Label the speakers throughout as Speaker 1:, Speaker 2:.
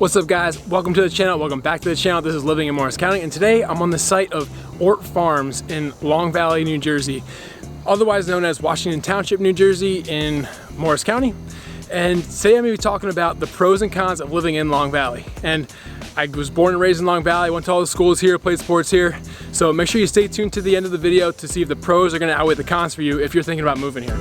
Speaker 1: What's up guys, welcome to the channel, welcome back to the channel. This is Living in Morris County, and today I'm on the site of Ort Farms in Long Valley, New Jersey, otherwise known as Washington Township, New Jersey in Morris County. And today I'm going to be talking about the pros and cons of living in Long Valley. And I was born and raised in Long Valley, went to all the schools here, played sports here. So make sure you stay tuned to the end of the video to see if the pros are going to outweigh the cons for you if you're thinking about moving here.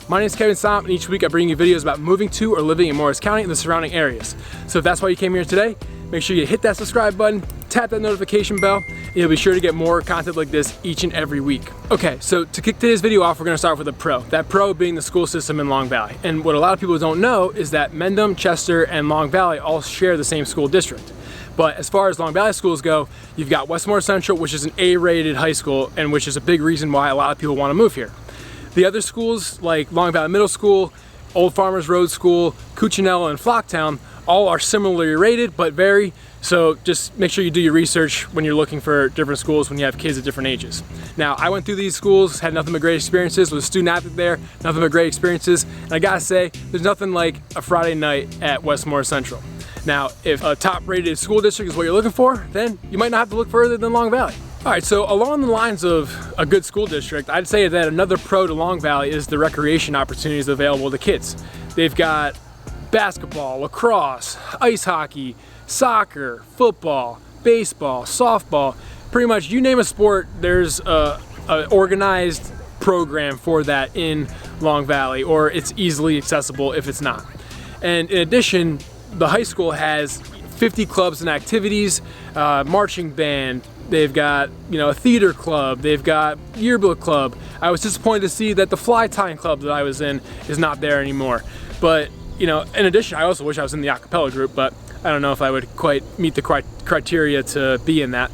Speaker 1: My name is Kevin Saum, and each week I bring you videos about moving to or living in Morris County and the surrounding areas. So if that's why you came here today, make sure you hit that subscribe button, tap that notification bell, and you'll be sure to get more content like this each and every week. Okay, so to kick today's video off, we're going to start with a pro. That pro being the school system in Long Valley. And what a lot of people don't know is that Mendham, Chester, and Long Valley all share the same school district. But as far as Long Valley schools go, you've got Westmore Central, which is an A-rated high school, and which is a big reason why a lot of people want to move here. The other schools, like Long Valley Middle School, Old Farmers Road School, Cuccinella, and Flocktown, all are similarly rated but vary. So just make sure you do your research when you're looking for different schools when you have kids at different ages. Now, I went through these schools, had nothing but great experiences, was a student athlete there, nothing but great experiences. And I gotta say, there's nothing like a Friday night at Westmore Central. Now, if a top-rated school district is what you're looking for, then you might not have to look further than Long Valley. All right, so along the lines of a good school district, I'd say that another pro to Long Valley is the recreation opportunities available to kids. They've got basketball, lacrosse, ice hockey, soccer, football, baseball, softball. Pretty much you name a sport, there's an organized program for that in Long Valley, or it's easily accessible if it's not. And in addition, the high school has 50 clubs and activities, marching band. They've got, a theater club. They've got yearbook club. I was disappointed to see that the fly tying club that I was in is not there anymore. But, in addition, I also wish I was in the a cappella group, but I don't know if I would quite meet the criteria to be in that.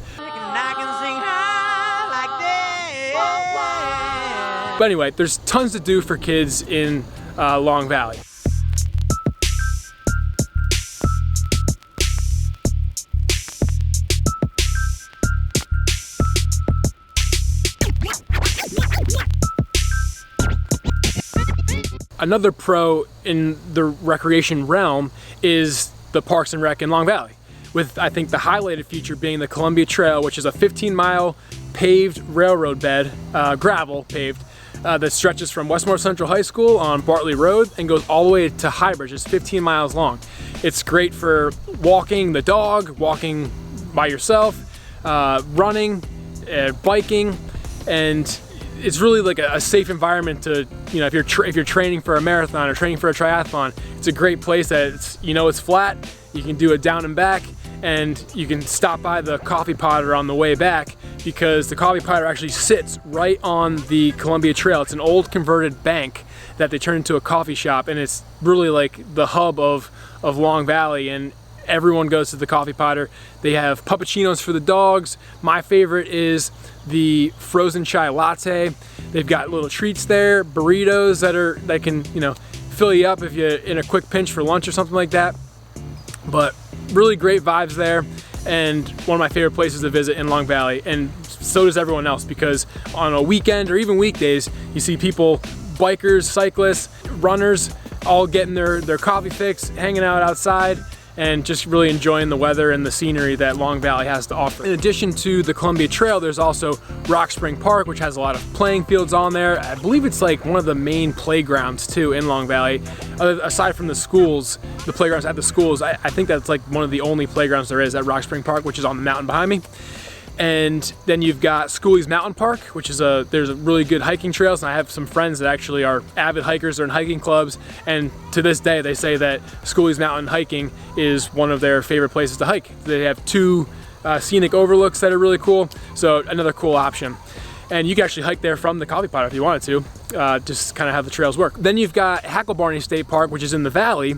Speaker 1: But anyway, there's tons to do for kids in Long Valley. Another pro in the recreation realm is the Parks and Rec in Long Valley, with I think the highlighted feature being the Columbia Trail, which is a 15-mile paved railroad bed, gravel paved, that stretches from Westmore Central High School on Bartley Road and goes all the way to Highbridge. It's 15 miles long. It's great for walking the dog, walking by yourself, running, biking, and it's really like a safe environment to, if you're training for a marathon or training for a triathlon. It's a great place that it's flat. You can do it down and back, and you can stop by the coffee potter on the way back because the coffee potter actually sits right on the Columbia Trail. It's an old converted bank that they turned into a coffee shop, and it's really like the hub of Long Valley, and everyone goes to the coffee potter. They have puppuccinos for the dogs. My favorite is the frozen chai latte. They've got little treats there, burritos that can fill you up if you're in a quick pinch for lunch or something like that. But really great vibes there, and one of my favorite places to visit in Long Valley. And so does everyone else, because on a weekend or even weekdays, you see people, bikers, cyclists, runners, all getting their coffee fix, hanging out outside, and just really enjoying the weather and the scenery that Long Valley has to offer. In addition to the Columbia Trail, there's also Rock Spring Park, which has a lot of playing fields on there. I believe it's like one of the main playgrounds too in Long Valley. Aside from the schools, the playgrounds at the schools, I think that's like one of the only playgrounds there is at Rock Spring Park, which is on the mountain behind me. And then you've got Schooley's Mountain Park, which is there's a really good hiking trails, and I have some friends that actually are avid hikers. They're in hiking clubs, and to this day they say that Schooley's Mountain hiking is one of their favorite places to hike. They have two scenic overlooks that are really cool, so another cool option. And you can actually hike there from the coffee pot if you wanted to, just kind of how the trails work. Then you've got Hacklebarney State Park, which is in the valley,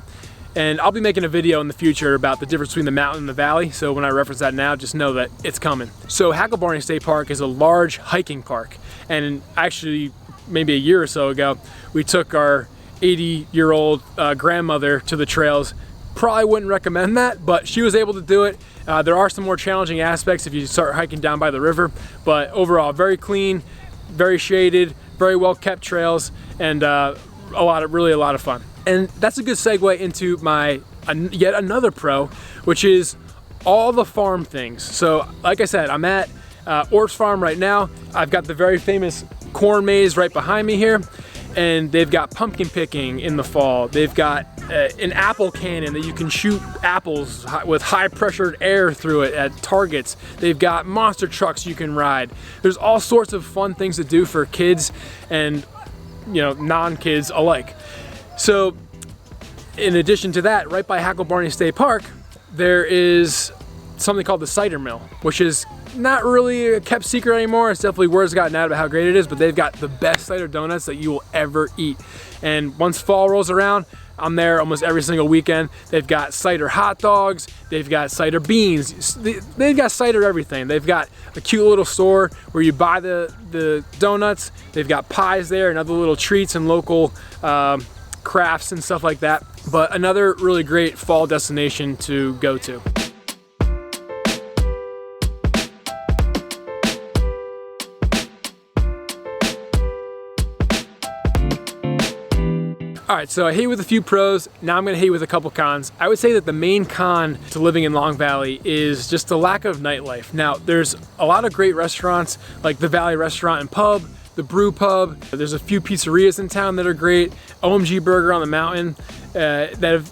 Speaker 1: And I'll be making a video in the future about the difference between the mountain and the valley, so when I reference that now, just know that it's coming. So Hacklebarney State Park is a large hiking park, and actually maybe a year or so ago, we took our 80-year-old grandmother to the trails, probably wouldn't recommend that, but she was able to do it. There are some more challenging aspects if you start hiking down by the river, but overall very clean, very shaded, very well kept trails, and really a lot of fun. And that's a good segue into my yet another pro, which is all the farm things. So like I said, I'm at Orp's farm right now. I've got the very famous corn maze right behind me here, and they've got pumpkin picking in the fall. They've got an apple cannon that you can shoot apples with high pressured air through it at targets. They've got monster trucks you can ride. There's all sorts of fun things to do for kids and non-kids alike. So in addition to that, right by Hacklebarney State Park, there is something called the cider mill, which is not really a kept secret anymore. It's definitely word's gotten out about how great it is, but they've got the best cider donuts that you will ever eat. And once fall rolls around, I'm there almost every single weekend. They've got cider hot dogs, they've got cider beans, they've got cider everything. They've got a cute little store where you buy the donuts. They've got pies there and other little treats and local crafts and stuff like that. But another really great fall destination to go to. All right, so I hit with a few pros, now I'm gonna hit with a couple cons. I would say that the main con to living in Long Valley is just the lack of nightlife. Now, there's a lot of great restaurants, like the Valley Restaurant and Pub, the Brew Pub. There's a few pizzerias in town that are great. OMG Burger on the Mountain, that have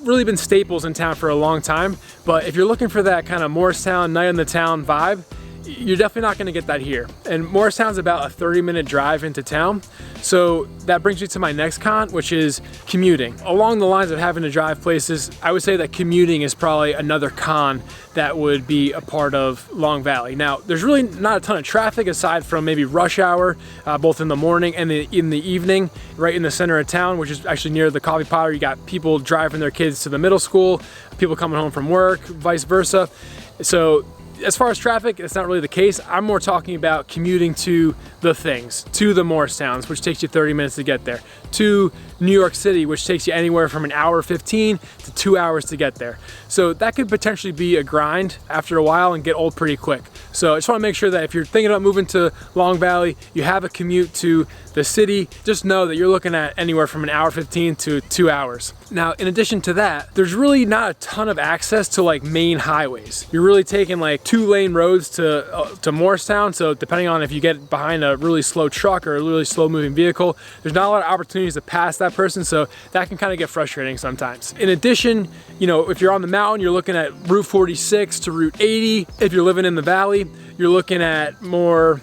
Speaker 1: really been staples in town for a long time. But if you're looking for that kind of Morristown, night in the town vibe, you're definitely not gonna get that here. And Morristown's about a 30-minute drive into town. So that brings me to my next con, which is commuting. Along the lines of having to drive places, I would say that commuting is probably another con that would be a part of Long Valley. Now, there's really not a ton of traffic aside from maybe rush hour, both in the morning and in the evening, right in the center of town, which is actually near the coffee potter. You got people driving their kids to the middle school, people coming home from work, vice versa. So as far as traffic, it's not really the case. I'm more talking about commuting to the things, to the Morristowns, which takes you 30 minutes to get there, to New York City, which takes you anywhere from an hour 15 to 2 hours to get there. So that could potentially be a grind after a while and get old pretty quick. So I just want to make sure that if you're thinking about moving to Long Valley, you have a commute to the city, just know that you're looking at anywhere from an hour 15 to 2 hours. Now, in addition to that, there's really not a ton of access to like main highways. You're really taking like 2-lane roads to Morristown. So depending on if you get behind a really slow truck or a really slow moving vehicle, there's not a lot of opportunities to pass that person. So that can kind of get frustrating sometimes. In addition, if you're on the mountain, you're looking at Route 46 to Route 80. If you're living in the valley, you're looking at more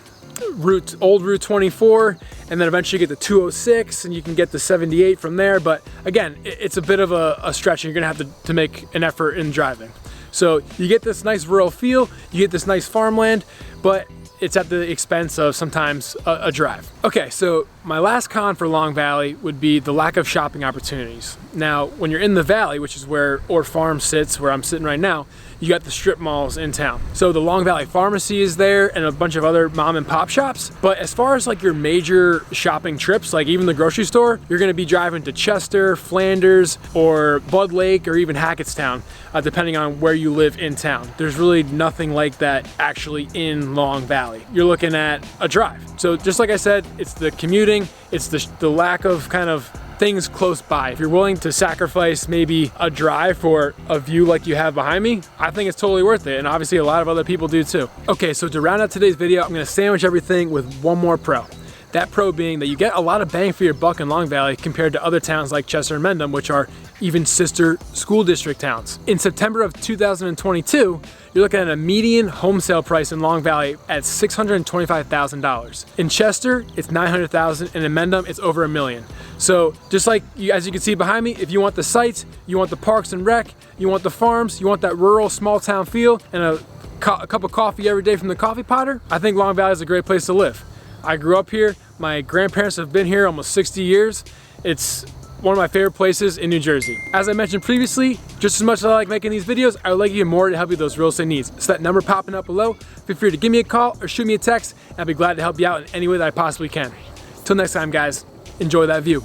Speaker 1: old Route 24, and then eventually you get the 206 and you can get the 78 from there. But again, it's a bit of a stretch and you're gonna have to make an effort in driving. So you get this nice rural feel, you get this nice farmland, but it's at the expense of sometimes a drive. Okay, so my last con for Long Valley would be the lack of shopping opportunities. Now, when you're in the valley, which is where Orp Farm sits, where I'm sitting right now, you got the strip malls in town. So the Long Valley Pharmacy is there and a bunch of other mom and pop shops. But as far as like your major shopping trips, like even the grocery store, you're gonna be driving to Chester, Flanders, or Bud Lake, or even Hackettstown, depending on where you live in town. There's really nothing like that actually in Long Valley. You're looking at a drive. So just like I said, it's the commuting, it's the lack of kind of things close by. If you're willing to sacrifice maybe a drive for a view like you have behind me, I think it's totally worth it, and obviously a lot of other people do too. Okay, so to round out today's video, I'm gonna sandwich everything with one more pro. That pro being that you get a lot of bang for your buck in Long Valley compared to other towns like Chester and Mendham, which are even sister school district towns. In September of 2022, you're looking at a median home sale price in Long Valley at $625,000. In Chester, it's $900,000, and in Mendham, it's over $1 million. So just like as you can see behind me, if you want the sights, you want the parks and rec, you want the farms, you want that rural small town feel, and a cup of coffee every day from the coffee potter, I think Long Valley is a great place to live. I grew up here. My grandparents have been here almost 60 years. It's one of my favorite places in New Jersey. As I mentioned previously, just as much as I like making these videos, I would like even more to help you with those real estate needs. So that number popping up below, feel free to give me a call or shoot me a text, and I'll be glad to help you out in any way that I possibly can. Till next time, guys, enjoy that view.